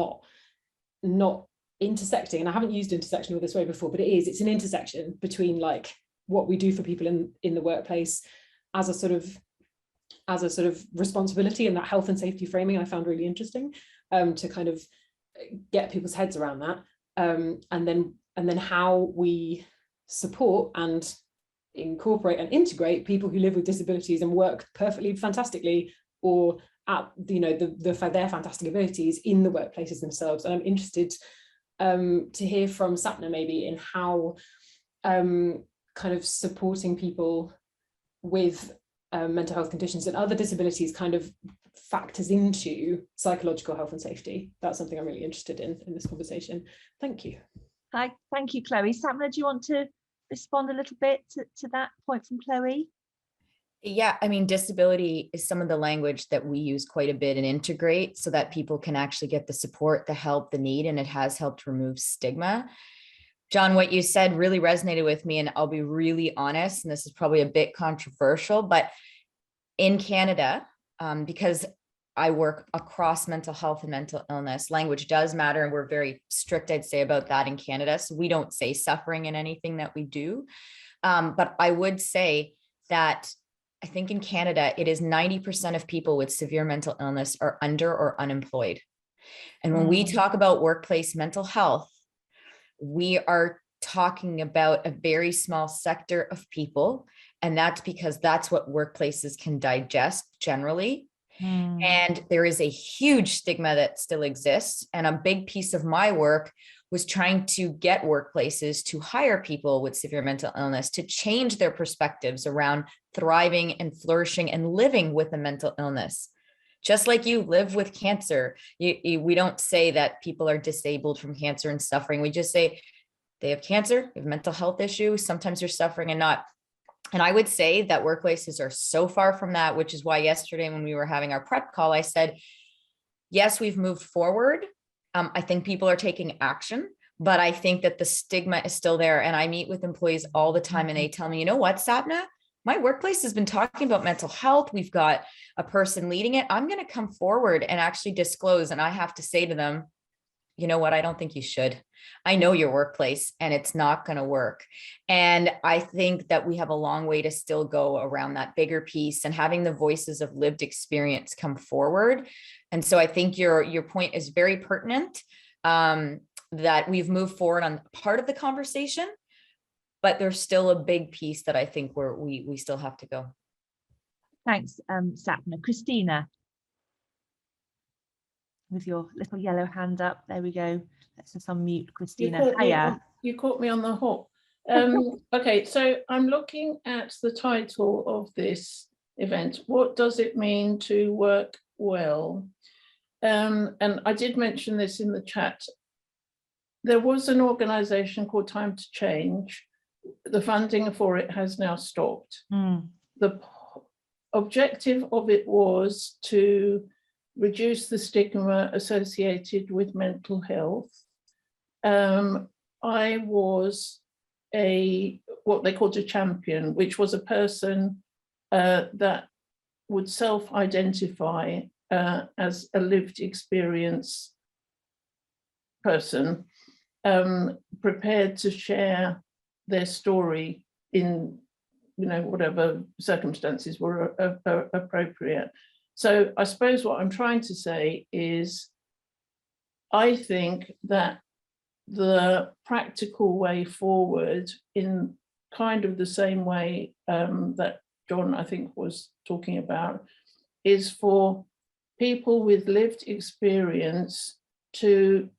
G: not intersecting. And I haven't used intersectional this way before, but it's an intersection between like what we do for people in the workplace as a sort of responsibility, and that health and safety framing I found really interesting, to kind of get people's heads around that, and then how we support and incorporate and integrate people who live with disabilities and work perfectly fantastically, or at their fantastic abilities in the workplaces themselves. And I'm interested to hear from Sapna maybe in how kind of supporting people with mental health conditions and other disabilities kind of factors into psychological health and safety. That's something I'm really interested in this conversation. Thank you.
A: Hi, thank you, Chloe. Sapna, do you want to respond a little bit to that point from Chloe?
C: Yeah, I mean, disability is some of the language that we use quite a bit and integrate so that people can actually get the support, the help, the need, and it has helped remove stigma. John, what you said really resonated with me, and I'll be really honest, and this is probably a bit controversial, but in Canada, because I work across mental health and mental illness, language does matter, and we're very strict, I'd say, about that in Canada. So we don't say suffering in anything that we do. But I would say that I think in Canada, it is 90% of people with severe mental illness are under or unemployed. And when we talk about workplace mental health, we are talking about a very small sector of people. And that's because that's what workplaces can digest generally. And there is a huge stigma that still exists. And a big piece of my work was trying to get workplaces to hire people with severe mental illness, to change their perspectives around thriving and flourishing and living with a mental illness. Just like you live with cancer, we don't say that people are disabled from cancer and suffering. We just say they have cancer, they have mental health issues. Sometimes they're suffering and not. And I would say that workplaces are so far from that, which is why yesterday when we were having our prep call, I said, yes, we've moved forward. I think people are taking action, but I think that the stigma is still there. And I meet with employees all the time and they tell me, you know what, Sapna, my workplace has been talking about mental health. We've got a person leading it. I'm going to come forward and actually disclose. And I have to say to them, you know what, I don't think you should. I know your workplace and it's not going to work. And I think that we have a long way to still go around that bigger piece and having the voices of lived experience come forward. And so I think your point is very pertinent, that we've moved forward on part of the conversation, but there's still a big piece that I think we still have to go.
A: Thanks, Sapna. Christina, with your little yellow hand up. There we go. Let's just unmute Christina.
H: You caught me on the hop. Okay, so I'm looking at the title of this event. What does it mean to work well? And I did mention this in the chat. There was an organization called Time to Change. The funding for it has now stopped. The objective of it was to reduce the stigma associated with mental health. I was what they called a champion, which was a person that would self-identify as a lived experience person, prepared to share their story in whatever circumstances were appropriate. So I suppose what I'm trying to say is, I think that the practical way forward, in kind of the same way that John, I think, was talking about, is for people with lived experience to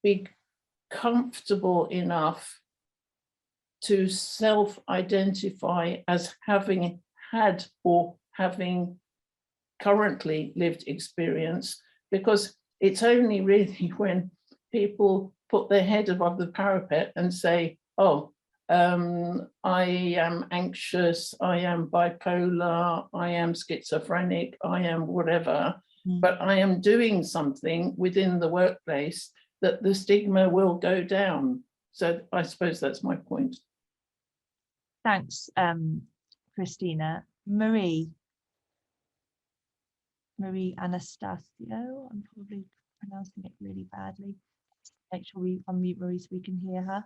H: be comfortable enough to self-identify as having had or having currently lived experience, because it's only really when people put their head above the parapet and say, oh, I am anxious, I am bipolar, I am schizophrenic, I am whatever, but I am doing something within the workplace, that the stigma will go down. So I suppose that's my point.
A: Thanks, Christina. Marie Anastasio. I'm probably pronouncing it really badly. Make sure we unmute Marie so we can hear her.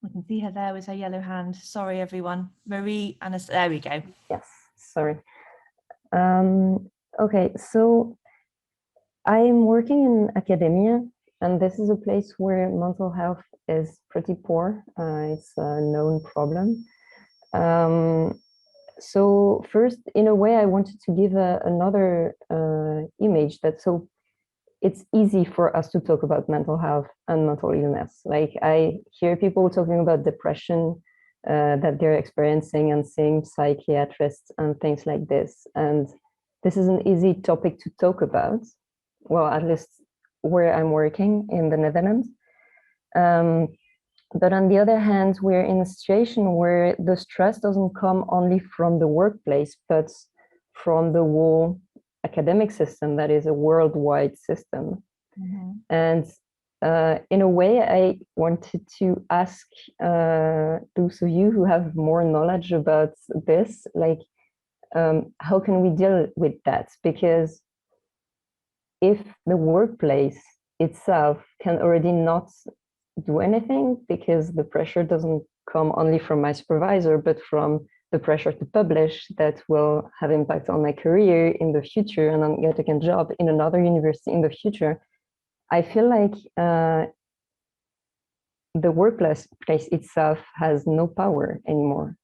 A: I can see her there with her yellow hand. Sorry, everyone. Marie Anastasio. There we go.
I: Yes, sorry. Okay, so I'm working in academia, and this is a place where mental health is pretty poor. It's a known problem. So first, in a way, I wanted to give another image that so it's easy for us to talk about mental health and mental illness. Like I hear people talking about depression that they're experiencing and seeing psychiatrists and things like this. And this is an easy topic to talk about. Well, at least where I'm working in the Netherlands. But on the other hand, we're in a situation where the stress doesn't come only from the workplace, but from the whole academic system that is a worldwide system. Mm-hmm. And in a way, I wanted to ask those of you who have more knowledge about this, like, how can we deal with that? Because if the workplace itself can already not do anything because the pressure doesn't come only from my supervisor, but from the pressure to publish that will have impact on my career in the future and on getting a job in another university in the future, I feel like the workplace itself has no power anymore.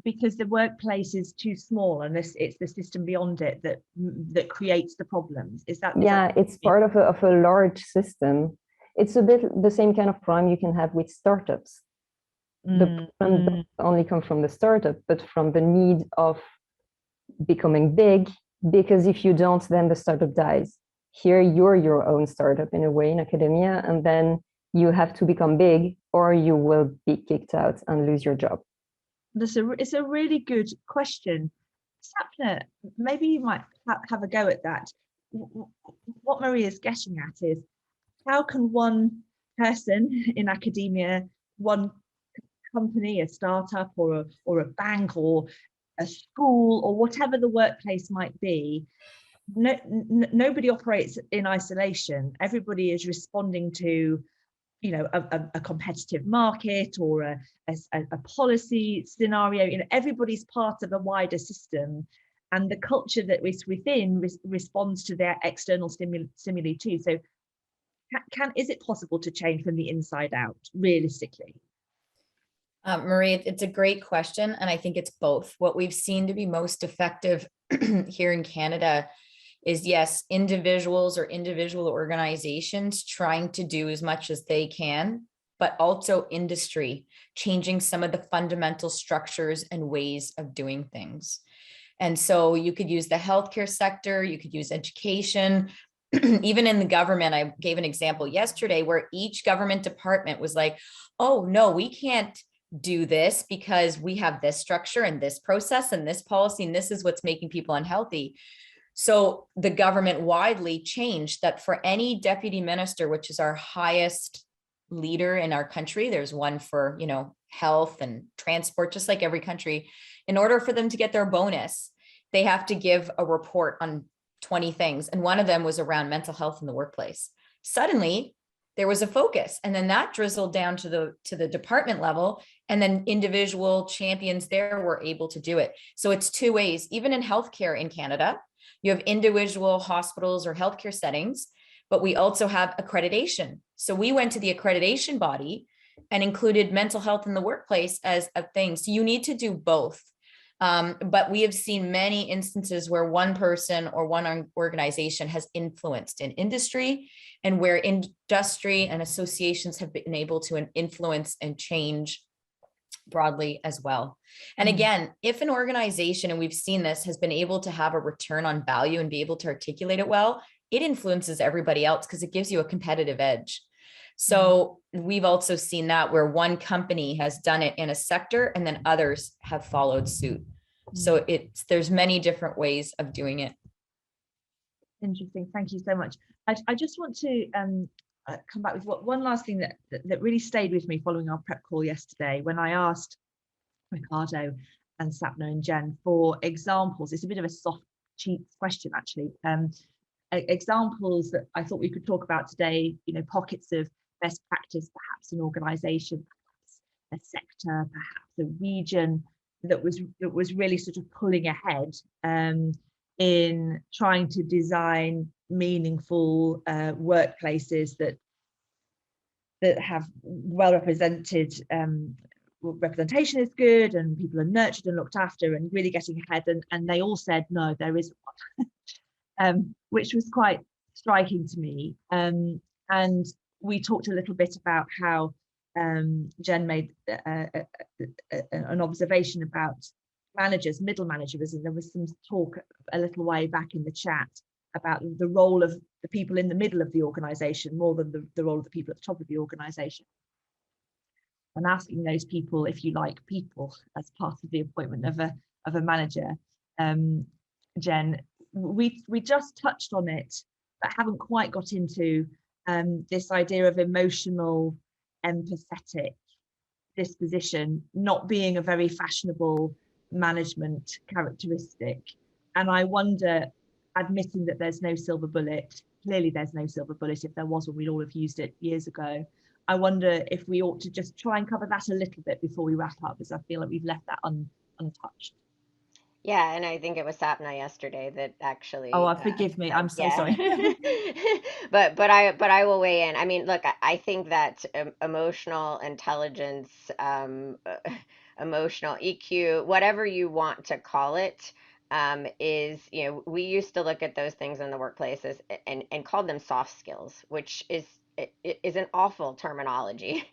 A: Because the workplace is too small, and it's the system beyond it that creates the problems. Is that?
I: Yeah, it's part of a large system. It's a bit the same kind of problem you can have with startups. The problem doesn't only come from the startup, but from the need of becoming big, because if you don't, then the startup dies. Here, you're your own startup in a way in academia, and then you have to become big or you will be kicked out and lose your job.
A: It's a really good question. Sapna, maybe you might have a go at that. What Marie is getting at is, how can one person in academia, one company, a startup or a bank or a school or whatever the workplace might be, nobody operates in isolation. Everybody is responding to, you know, a competitive market or a policy scenario. You know, everybody's part of a wider system, and the culture that is within responds to their external stimuli too. So is it possible to change from the inside out, realistically?
C: Marie, it's a great question. And I think it's both. What we've seen to be most effective here in Canada is, yes, individuals or individual organizations trying to do as much as they can, but also industry changing some of the fundamental structures and ways of doing things. And so you could use the healthcare sector, you could use education, even in the government. I gave an example yesterday where each government department was like, oh, no, we can't do this because we have this structure and this process and this policy, and this is what's making people unhealthy. So the government widely changed that for any deputy minister, which is our highest leader in our country, there's one for, you know, health and transport, just like every country. In order for them to get their bonus, they have to give a report on 20 things. And one of them was around mental health in the workplace. Suddenly there was a focus, and then that drizzled down to the department level, and then individual champions there were able to do it. So it's two ways. Even in healthcare in Canada, you have individual hospitals or healthcare settings, but we also have accreditation. So we went to the accreditation body and included mental health in the workplace as a thing. So you need to do both. But we have seen many instances where one person or one organization has influenced in industry, and where industry and associations have been able to influence and change broadly as well. And again, if an organization, and we've seen this, has been able to have a return on value and be able to articulate it well, it influences everybody else because it gives you a competitive edge. So we've also seen that where one company has done it in a sector and then others have followed suit. So there's many different ways of doing it.
A: Interesting. Thank you so much. I just want to come back with one last thing that really stayed with me following our prep call yesterday, when I asked Ricardo and Sapna and Jen for examples. It's a bit of a soft, cheap question, actually. Examples that I thought we could talk about today, pockets of best practice, perhaps an organization, perhaps a sector, perhaps a region that was really sort of pulling ahead in trying to design meaningful workplaces that have well represented, representation is good and people are nurtured and looked after and really getting ahead, and they all said no, there isn't one. Which was quite striking to me, and we talked a little bit about how Jen made an observation about managers, middle managers, and there was some talk a little way back in the chat about the role of the people in the middle of the organization more than the role of the people at the top of the organization. And asking those people, if you like people, as part of the appointment of a manager. Jen, we just touched on it, but haven't quite got into this idea of emotional, empathetic disposition not being a very fashionable management characteristic. And I wonder, admitting that there's no silver bullet, clearly there's no silver bullet. If there was one, we'd all have used it years ago. I wonder if we ought to just try and cover that a little bit before we wrap up, because I feel like we've left that untouched.
B: Yeah, and I think it was Sapna yesterday that actually.
A: Oh, forgive me. I'm so sorry.
B: but I will weigh in. I mean, look, I think that emotional intelligence, emotional EQ, whatever you want to call it, is, we used to look at those things in the workplaces and call them soft skills, which is an awful terminology,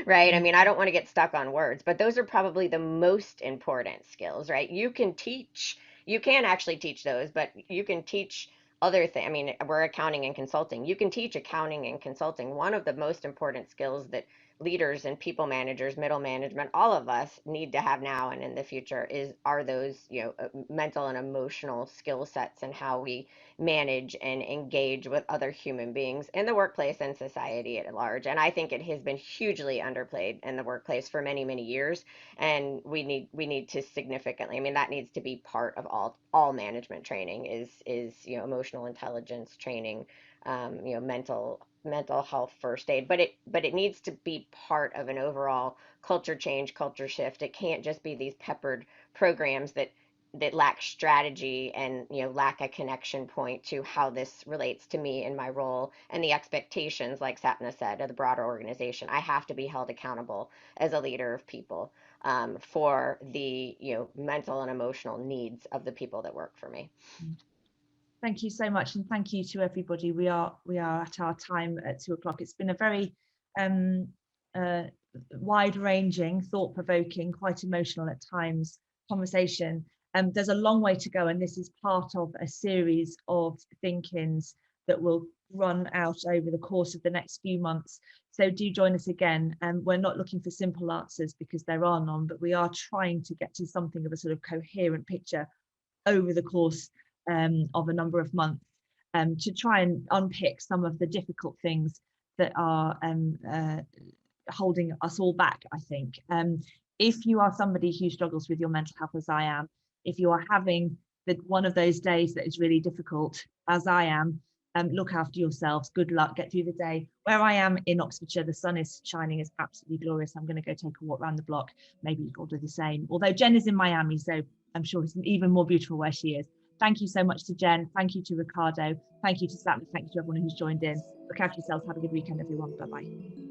B: right? I mean, I don't want to get stuck on words, but those are probably the most important skills, right? You can actually teach those, but you can teach other things. I mean, we're accounting and consulting. You can teach accounting and consulting. One of the most important skills that leaders and people managers, middle management, all of us need to have now and in the future are those, mental and emotional skill sets, and how we manage and engage with other human beings in the workplace and society at large. And I think it has been hugely underplayed in the workplace for many, many years. And we need to significantly, I mean, that needs to be part of all management training is emotional intelligence training, mental health first aid, but it needs to be part of an overall culture change, culture shift. It can't just be these peppered programs that lack strategy and lack a connection point to how this relates to me and my role and the expectations, like Sapna said, of the broader organization. I have to be held accountable as a leader of people, for the mental and emotional needs of the people that work for me.
A: Thank you so much, and thank you to everybody. We are at our time at 2 o'clock. It's been a very wide-ranging, thought-provoking, quite emotional at times conversation. There's a long way to go, and this is part of a series of ThinkIns that will run out over the course of the next few months. So do join us again. We're not looking for simple answers because there are none, but we are trying to get to something of a sort of coherent picture over the course of a number of months, to try and unpick some of the difficult things that are holding us all back, I think. If you are somebody who struggles with your mental health, as I am, if you are having one of those days that is really difficult, as I am, look after yourselves. Good luck, get through the day. Where I am in Oxfordshire, the sun is shining, it's absolutely glorious. I'm going to go take a walk around the block. Maybe you'll do the same. Although Jen is in Miami, so I'm sure it's even more beautiful where she is. Thank you so much to Jen. Thank you to Ricardo. Thank you to Sapna. Thank you to everyone who's joined in. Look after yourselves. Have a good weekend, everyone. Bye-bye.